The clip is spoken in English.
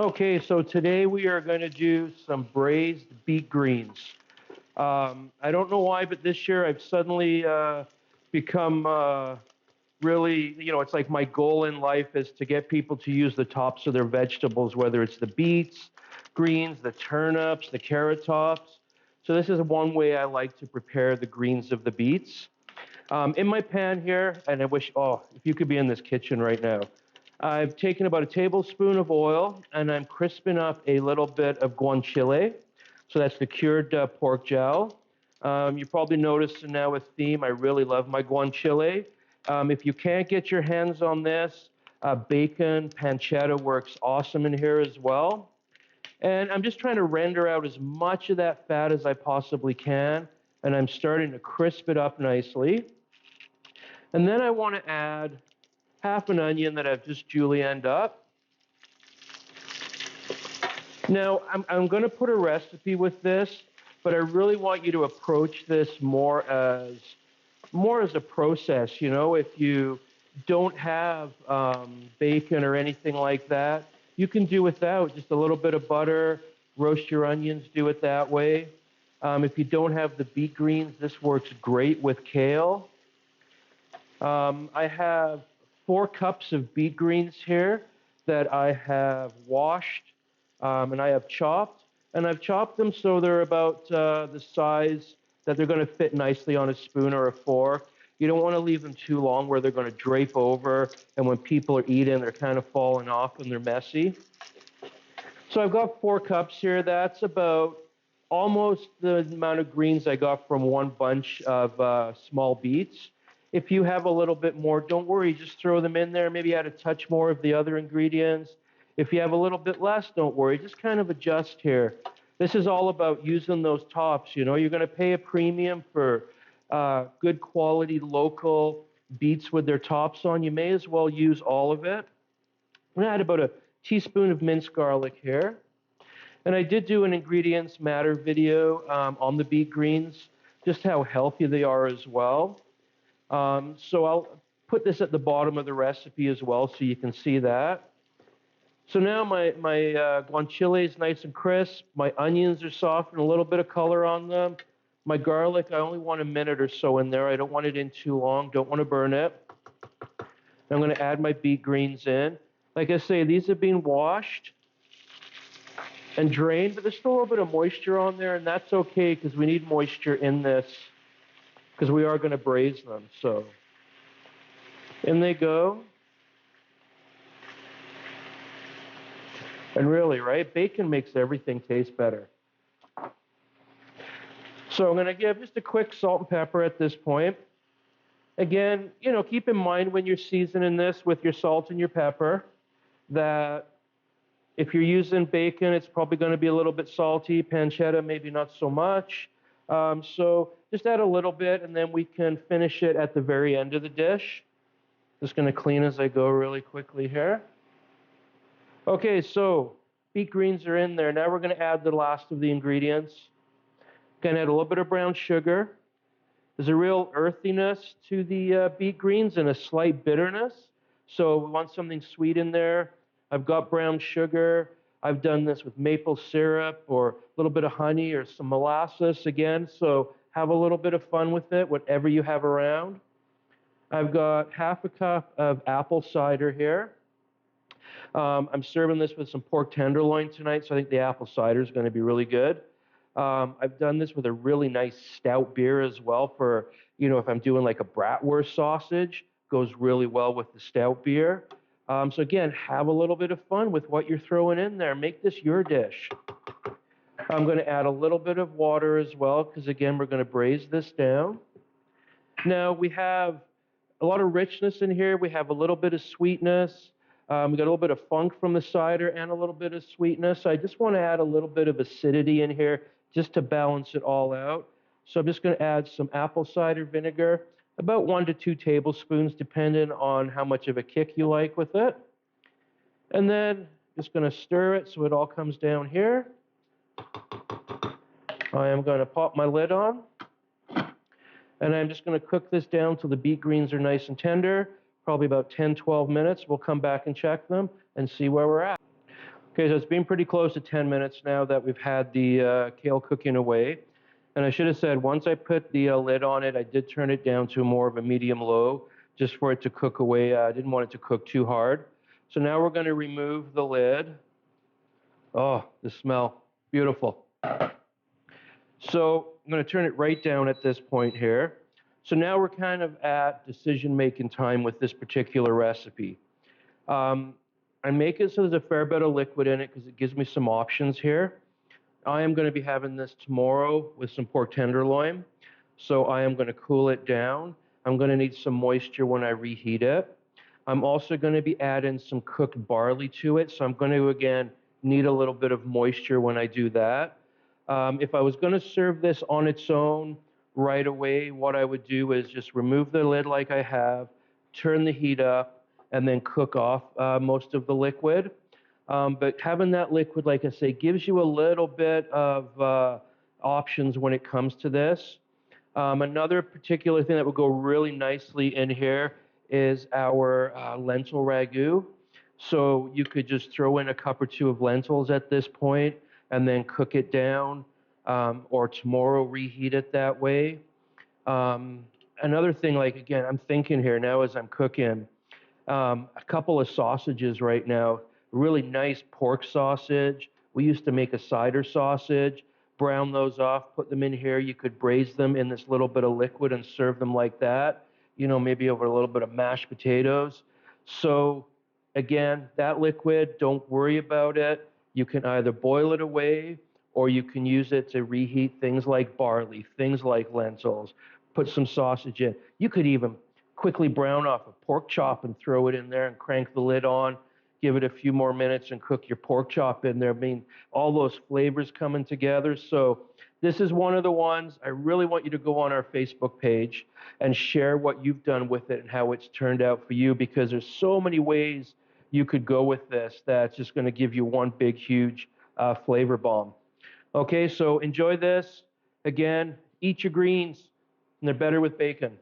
Okay, so today we are going to do some braised beet greens. I don't know why, but this year I've suddenly become really, it's like my goal in life is to get people to use the tops of their vegetables, whether it's the beets, greens, the turnips, the carrot tops. So this is one way I like to prepare the greens of the beets. In my pan here, and I wish, oh, if you could be in this kitchen right now. I've taken about a tablespoon of oil and I'm crisping up a little bit of guanciale. So that's the cured pork jowl. You probably noticed now with theme, I really love my guanciale. If you can't get your hands on this, bacon, pancetta works awesome in here as well. And I'm just trying to render out as much of that fat as I possibly can. And I'm starting to crisp it up nicely. And then I want to add half an onion that I've just julienned up. Now, I'm going to put a recipe with this, but I really want you to approach this more as a process. You know, if you don't have bacon or anything like that, you can do without just a little bit of butter, roast your onions, do it that way. If you don't have the beet greens, this works great with kale. I have 4 cups of beet greens here that I have washed and I have chopped. And I've chopped them so they're about the size that they're going to fit nicely on a spoon or a fork. You don't want to leave them too long where they're going to drape over, and when people are eating, they're kind of falling off and they're messy. So I've got 4 cups here. That's about almost the amount of greens I got from one bunch of small beets. If you have a little bit more, don't worry, just throw them in there. Maybe add a touch more of the other ingredients. If you have a little bit less, don't worry, just kind of adjust here. This is all about using those tops. You know, you're going to pay a premium for good quality local beets with their tops on. You may as well use all of it. I'm going to add about a teaspoon of minced garlic here. And I did do an Ingredients Matter video on the beet greens, just how healthy they are as well. So I'll put this at the bottom of the recipe as well so you can see that. So now my guanciale is nice and crisp. My onions are soft and a little bit of color on them. My garlic, I only want a minute or so in there. I don't want it in too long. Don't want to burn it. I'm going to add my beet greens in. Like I say, these have been washed and drained, but there's still a little bit of moisture on there, and that's okay because we need moisture in this because we are going to braise them. So in they go. And really, right, bacon makes everything taste better. So I'm going to give just a quick salt and pepper at this point. Again, you know, keep in mind when you're seasoning this with your salt and your pepper that if you're using bacon, it's probably going to be a little bit salty. Pancetta, maybe not so much. So just add a little bit, and then we can finish it at the very end of the dish. Just going to clean as I go really quickly here. Okay, so beet greens are in there. Now we're going to add the last of the ingredients. Going to add a little bit of brown sugar. There's a real earthiness to the beet greens and a slight bitterness. So we want something sweet in there. I've got brown sugar. I've done this with maple syrup or a little bit of honey or some molasses again. So have a little bit of fun with it, whatever you have around. I've got half a cup of apple cider here. I'm serving this with some pork tenderloin tonight, so I think the apple cider is going to be really good. I've done this with a really nice stout beer as well for, you know, if I'm doing like a bratwurst sausage, goes really well with the stout beer. So again, have a little bit of fun with what you're throwing in there. Make this your dish. I'm going to add a little bit of water as well because, again, we're going to braise this down. Now, we have a lot of richness in here. We have a little bit of sweetness. We got a little bit of funk from the cider and a little bit of sweetness. So I just want to add a little bit of acidity in here just to balance it all out. So I'm just going to add some apple cider vinegar, about 1 to 2 tablespoons, depending on how much of a kick you like with it. And then just going to stir it so it all comes down here. I am going to pop my lid on. And I'm just going to cook this down till the beet greens are nice and tender, probably about 10, 12 minutes. We'll come back and check them and see where we're at. Okay, so it's been pretty close to 10 minutes now that we've had the kale cooking away. And I should have said, once I put the lid on it, I did turn it down to more of a medium low just for it to cook away. I didn't want it to cook too hard. So now we're going to remove the lid. Oh, the smell, beautiful. So I'm going to turn it right down at this point here. So now we're kind of at decision-making time with this particular recipe. I make it so there's a fair bit of liquid in it because it gives me some options here. I am going to be having this tomorrow with some pork tenderloin. So I am going to cool it down. I'm going to need some moisture when I reheat it. I'm also going to be adding some cooked barley to it. So I'm going to, again, need a little bit of moisture when I do that. If I was going to serve this on its own right away, what I would do is just remove the lid like I have, turn the heat up, and then cook off most of the liquid. But having that liquid, like I say, gives you a little bit of options when it comes to this. Another particular thing that would go really nicely in here is our lentil ragu. So you could just throw in a cup or two of lentils at this point and then cook it down, or tomorrow reheat it that way. Another thing, like again, I'm thinking here now as I'm cooking, a couple of sausages right now, really nice pork sausage. We used to make a cider sausage, brown those off, put them in here. You could braise them in this little bit of liquid and serve them like that, maybe over a little bit of mashed potatoes. So again, that liquid, don't worry about it. You can either boil it away or you can use it to reheat things like barley, things like lentils, put some sausage in. You could even quickly brown off a pork chop and throw it in there and crank the lid on, give it a few more minutes and cook your pork chop in there. I mean, all those flavors coming together. So this is one of the ones I really want you to go on our Facebook page and share what you've done with it and how it's turned out for you, because there's so many ways you could go with this that's just going to give you one big, huge flavor bomb. Okay, so enjoy this. Again, eat your greens, and they're better with bacon.